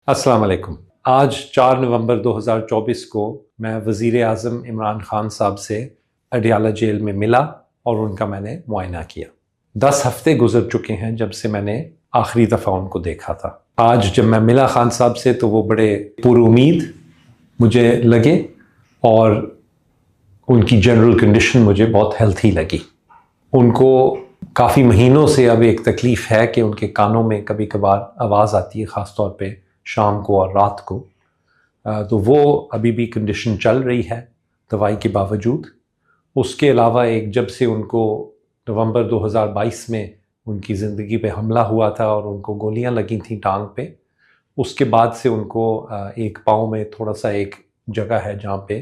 अस्सलाम वालेकुम। आज 4 नवंबर 2024 को मैं वज़ीर आज़म इमरान खान साहब से अडियाला जेल में मिला और उनका मैंने मुआयना किया। 10 हफ्ते गुजर चुके हैं जब से मैंने आखिरी दफ़ा उनको देखा था। आज जब मैं मिला खान साहब से तो वो बड़े पुरुमीद मुझे लगे और उनकी जनरल कंडीशन मुझे बहुत हेल्थी लगी। उनको काफ़ी महीनों से अब एक तकलीफ़ है कि उनके कानों में कभी कभार आवाज़ आती है, ख़ास तौर पे शाम को और रात को। तो वो अभी भी कंडीशन चल रही है दवाई के बावजूद। उसके अलावा एक जब से उनको नवंबर 2022 में उनकी ज़िंदगी पे हमला हुआ था और उनको गोलियां लगी थी टांग पे, उसके बाद से उनको एक पाँव में थोड़ा सा एक जगह है जहाँ पे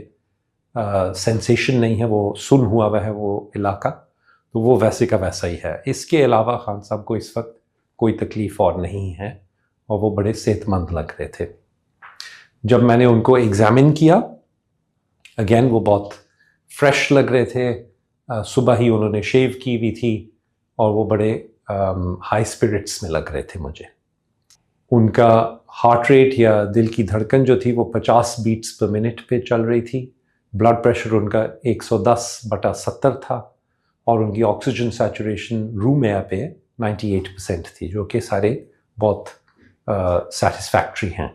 सेंसेशन नहीं है, वो सुन हुआ हुआ है वो इलाका, तो वो वैसे का वैसा ही है। इसके अलावा खान साहब को इस वक्त कोई तकलीफ़ और नहीं है और वो बड़े सेहतमंद लग रहे थे। जब मैंने उनको एग्ज़ामिन किया, अगेन वो बहुत फ्रेश लग रहे थे। सुबह ही उन्होंने शेव की हुई थी और वो बड़े हाई स्पिरिट्स में लग रहे थे मुझे। उनका हार्ट रेट या दिल की धड़कन जो थी वो 50 बीट्स पर मिनट पे चल रही थी। ब्लड प्रेशर उनका 110/70 था और उनकी ऑक्सीजन सैचुरेशन रूम एयर पे 98% थी, जो कि सारे बहुत सेटिस्फैक्ट्री हैं।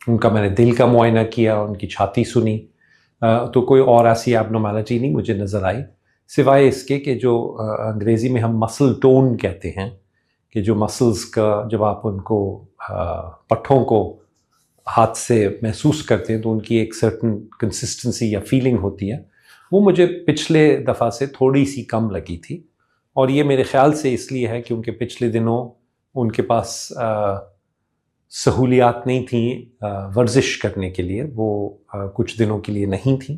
उनका मैंने दिल का मुआयना किया, उनकी छाती सुनी, तो कोई और ऐसी एबनॉर्मैलिटी नहीं मुझे नज़र आई, सिवाय इसके कि जो अंग्रेज़ी में हम मसल टोन कहते हैं, कि जो मसल्स का जब आप उनको पट्ठों को हाथ से महसूस करते हैं तो उनकी एक सर्टन कंसिस्टेंसी या फीलिंग होती है, वो मुझे पिछले दफ़ा से थोड़ी सी कम लगी थी। और ये मेरे ख़्याल से इसलिए है क्योंकि पिछले दिनों उनके पास सहूलियात नहीं थी वर्जिश करने के लिए, वो कुछ दिनों के लिए नहीं थी।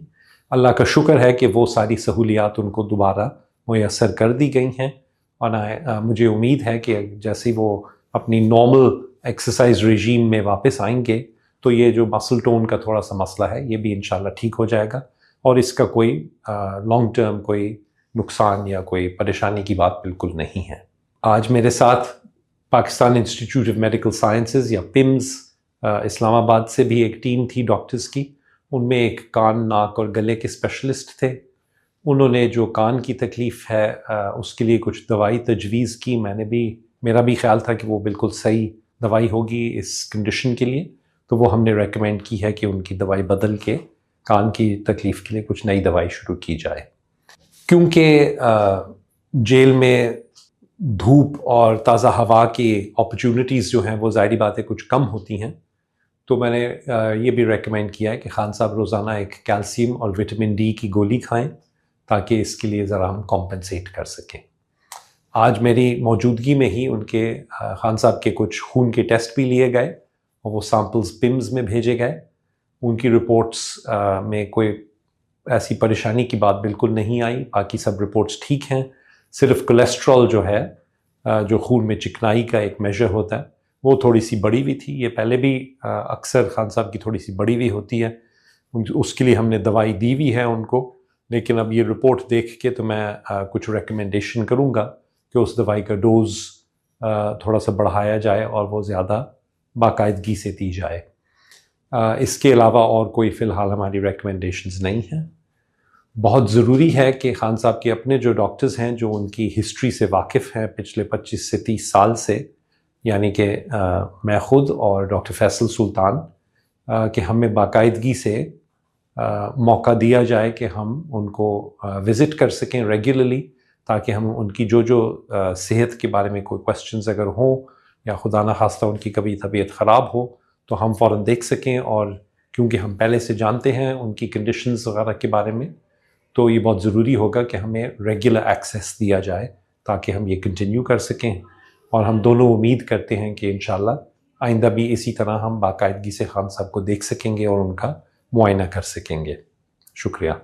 अल्लाह का शुक्र है कि वो सारी सहूलियात उनको दोबारा मुयस्सर कर दी गई हैं और मुझे उम्मीद है कि जैसे वो अपनी नॉर्मल एक्सरसाइज रेजीम में वापस आएंगे तो ये जो मसल टोन का थोड़ा सा मसला है ये भी इंशाल्लाह ठीक हो जाएगा और इसका कोई लॉन्ग टर्म कोई नुकसान या कोई परेशानी की बात बिल्कुल नहीं है। आज मेरे साथ Pakistan institute of medical sciences या पिम्स इस्लामाबाद से भी एक टीम थी डॉक्टर्स की। उनमें एक कान, नाक और गले के स्पेशलिस्ट थे। उन्होंने जो कान की तकलीफ़ है उसके लिए कुछ दवाई तजवीज़ की। मेरा भी ख्याल था कि वो बिल्कुल सही दवाई होगी इस कंडीशन के लिए, तो वो हमने रेकमेंड की है कि उनकी दवाई बदल के कान की तकलीफ़ के लिए कुछ नई दवाई शुरू की जाए। क्योंकि जेल में धूप और ताज़ा हवा की अपॉर्चुनिटीज़ जो हैं वो ज़ाहिरी बात है कुछ कम होती हैं, तो मैंने ये भी रेकमेंड किया है कि खान साहब रोज़ाना एक कैल्शियम और विटामिन डी की गोली खाएं ताकि इसके लिए ज़रा हम कॉम्पनसेट कर सकें। आज मेरी मौजूदगी में ही उनके खान साहब के कुछ खून के टेस्ट भी लिए गए और वो सैम्पल्स पिम्स में भेजे गए। उनकी रिपोर्ट्स में कोई ऐसी परेशानी की बात बिल्कुल नहीं आई, बाकी सब रिपोर्ट्स ठीक हैं। सिर्फ कोलेस्ट्रॉल जो है, जो खून में चिकनाई का एक मेजर होता है, वो थोड़ी सी बढ़ी हुई थी। ये पहले भी अक्सर खान साहब की थोड़ी सी बढ़ी हुई होती है, उसके लिए हमने दवाई दी हुई है उनको, लेकिन अब ये रिपोर्ट देख के तो मैं कुछ रिकमेंडेशन करूँगा कि उस दवाई का डोज़ थोड़ा सा बढ़ाया जाए और वो ज़्यादा बाकायदगी से दी जाए। इसके अलावा और कोई फ़िलहाल हमारी रिकमेंडेशंस नहीं हैं। बहुत ज़रूरी है कि खान साहब के अपने जो डॉक्टर्स हैं जो उनकी हिस्ट्री से वाकिफ़ हैं पिछले 25 से 30 साल से, यानी कि मैं ख़ुद और डॉक्टर फैसल सुल्तान, कि हमें बाकायदगी से मौका दिया जाए कि हम उनको विज़िट कर सकें रेगुलरली, ताकि हम उनकी जो सेहत के बारे में कोई क्वेश्चंस अगर हों या खुदा न खास्ता उनकी कभी तबीयत ख़राब हो तो हम फ़ौरन देख सकें। और क्योंकि हम पहले से जानते हैं उनकी कंडीशंस वगैरह के बारे में, तो ये बहुत ज़रूरी होगा कि हमें रेगुलर एक्सेस दिया जाए ताकि हम ये कंटिन्यू कर सकें। और हम दोनों उम्मीद करते हैं कि इंशाल्लाह आइंदा भी इसी तरह हम बाकायदगी से खान साहब को देख सकेंगे और उनका मुआयना कर सकेंगे। शुक्रिया।